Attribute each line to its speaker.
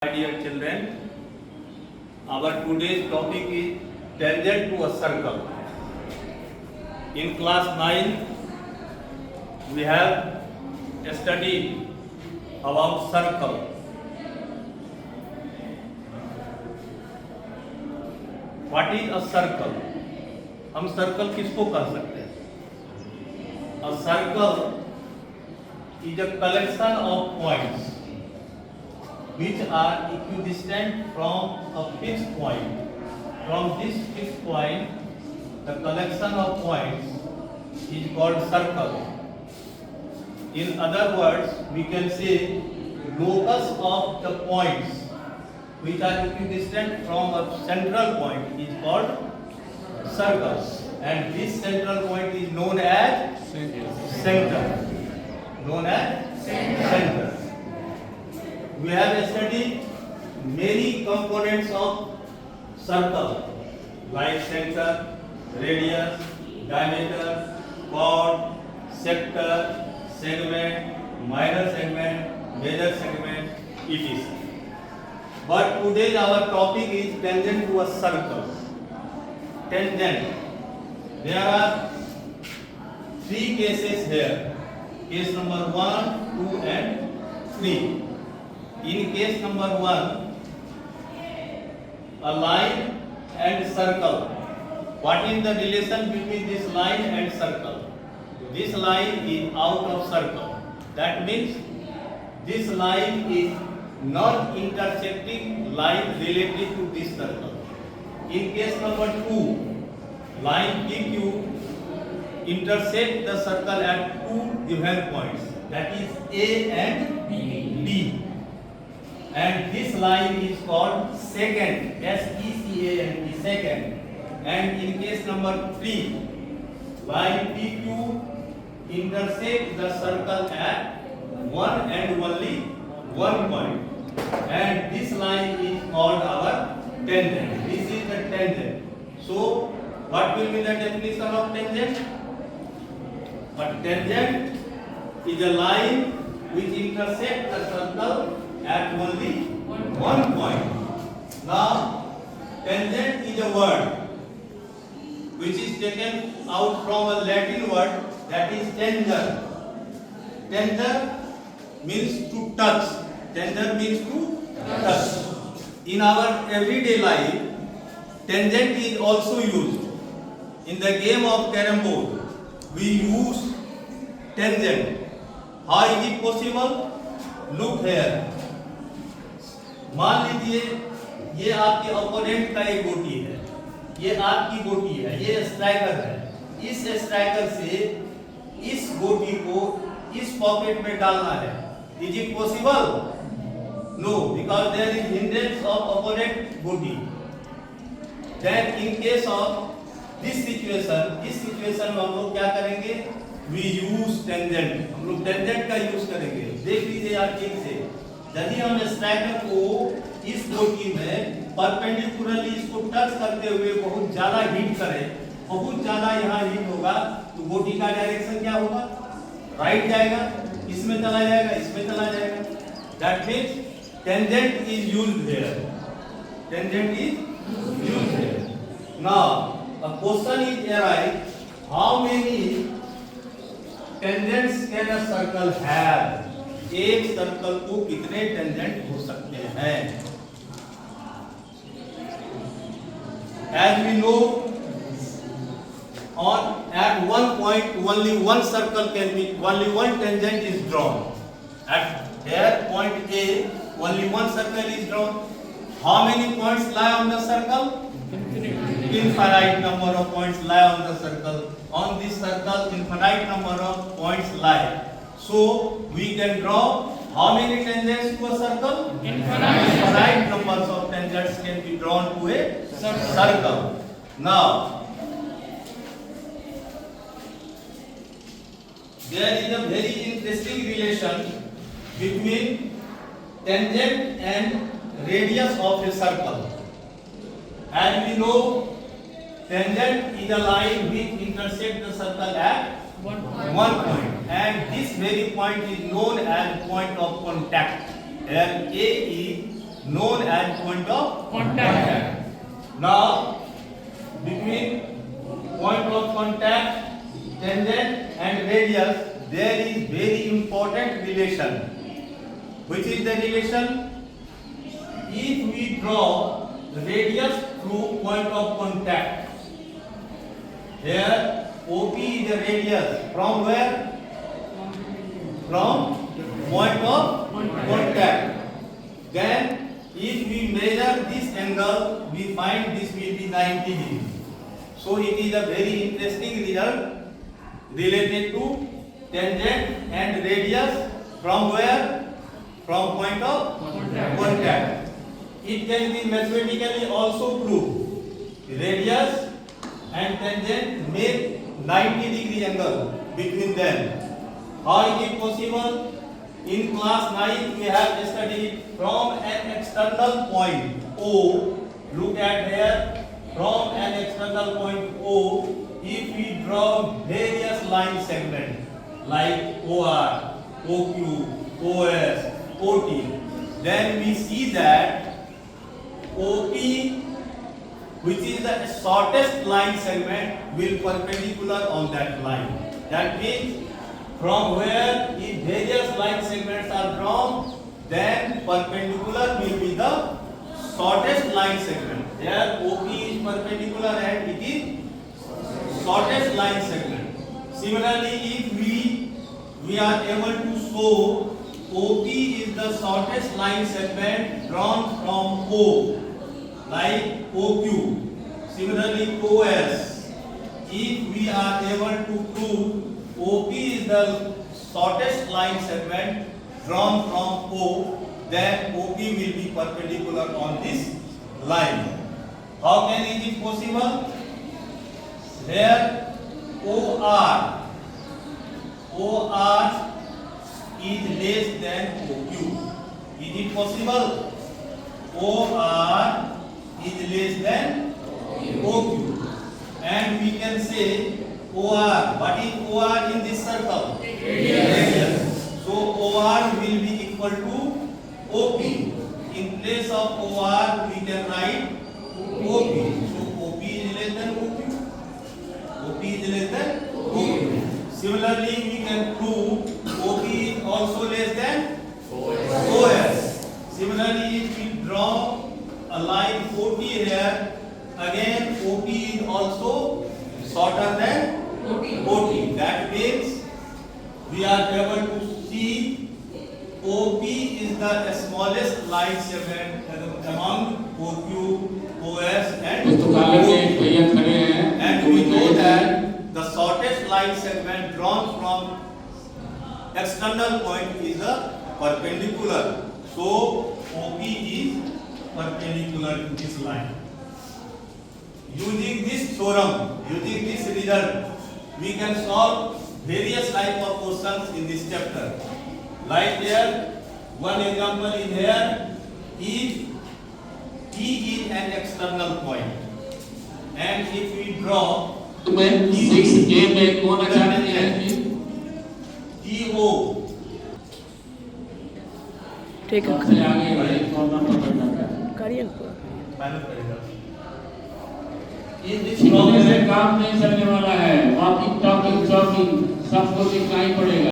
Speaker 1: My dear children, our today's topic is tangent to a circle. In class 9, we have studied about circle. What is a circle? हम circle किसको कह सकते हैं? A circle is a collection of points which are equidistant from a fixed point. From this fixed point, the collection of points is called circle. In other words, we can say locus of the points which are equidistant from a central point is called circles. And this central point is known as center. Known as center. We have studied many components of circle like center, radius, diameter, chord, sector, segment, minor segment, major segment, etc. But today our topic is tangent to a circle. Tangent. There are three cases here. Case number 1, 2 and 3. In case number 1, a line and circle. What is the relation between this line and circle? This line is out of circle. That means this line is non-intersecting line related to this circle. In case number 2, line PQ intersect the circle at two given points, that is A and B. And this line is called secant, S-E-C-A-N-T, secant. And in case number 3, line PQ intersect the circle at one and only one point. And this line is called our tangent. This is the tangent. So, what will be the definition of tangent? A tangent is a line which intersects the circle at only one point. Now, tangent is a word which is taken out from a Latin word, that is tanger. Tanger means to touch. Tanger means to touch. In our everyday life, tangent is also used. In the game of carom board, we use tangent. How is it possible? Look here. मान लीजिए ये आपके opponent का एक गोटी है, ये आपकी गोटी है, ये स्ट्राइकर है। इस स्ट्राइकर से इस गोटी को इस पॉकेट में डालना है। Is it possible? No, because there is hindrance of opponent गोटी। Then in case of this situation में हम लोग क्या करेंगे? We use tangent. हम लोग टेंजेंट का यूज करेंगे। देख लीजिए यार ठीक से, यदि हम स्ट्राइकर को इस गोटी में परपेंडिकुलरली इसको टच करते हुए बहुत ज्यादा हिट करें, बहुत ज्यादा यहाँ हिट होगा, तो गोटी का डायरेक्शन क्या होगा? राइट जाएगा, इसमें चला जाएगा, इसमें चला जाएगा। That means tangent is used here. Tangent is used here. Now a question is arise, how many tangents can a circle have? एक सर्कल को कितने टेंजेंट हो सकते हैं? As we know, at one point only one tangent is drawn. At here point A, only one circle is drawn. How many points lie on the circle? Infinite number of points lie on the circle. On this circle, infinite number of points lie. So we can draw how many tangents to a circle? Infinite numbers of tangents can be drawn to a circle. Now, there is a very interesting relation between tangent and radius of a circle. As we know, tangent is a line which intersects the circle at one point, and this very point is known as point of contact. And A is known as point of contact. Now, between point of contact, tangent and radius, there is very important relation. Which is the relation? If we draw radius through point of contact, here OP is the radius from where? From point of contact. Then if we measure this angle, we find this will be 90 degrees. So it is a very interesting result related to tangent and radius from where? From point of contact. It can be mathematically also proved. Radius and tangent make 90 degree angle between them. How is it possible? In class 9 we have studied from an external point O. Look at here. From an external point O, if we draw various line segments like OR, OQ, OS, OT, then we see that OP, which is the shortest line segment, will perpendicular on that line. That means from where if various line segments are drawn, then perpendicular will be the shortest line segment. Here OP is perpendicular and it is shortest line segment. Similarly, if we are able to show OP is the shortest line segment drawn from O, like OQ. Similarly, OS. If we are able to prove OP is the shortest line segment drawn from O, then OP will be perpendicular on this line. How can it be possible? Here OR is less than OQ. Is it possible? OR is less than OQ. And we can say OR. What is OR in this circle? Radius. So OR will be equal to OP. In place of OR we can write OP. So OP is less than OQ. OP is less than OQ. Similarly, we can prove OP is also less than OS. Similarly, if we draw a line OT here, again OP is also shorter than OT. That means we are able to see OP is the smallest line segment among OQ, OS and OT. And we know that the shortest line segment drawn from external point is a perpendicular. So OP is perpendicular to this line. Using this theorem, using this result, we can solve various type of questions in this chapter. Like here, one example is here, if T is an external point, and if we draw
Speaker 2: में 6A में कौन अचानक है
Speaker 1: TO,
Speaker 3: ठीक है
Speaker 2: सबसे आगे वाले कॉर्नर पर बैठा है
Speaker 3: करिए ना पूरा
Speaker 1: फाइनल करेगा। In this
Speaker 2: सीखने से
Speaker 1: problem,
Speaker 2: काम नहीं चलने वाला है, वॉकिंग टॉकिंग चॉकिंग सबको दिखाई पड़ेगा।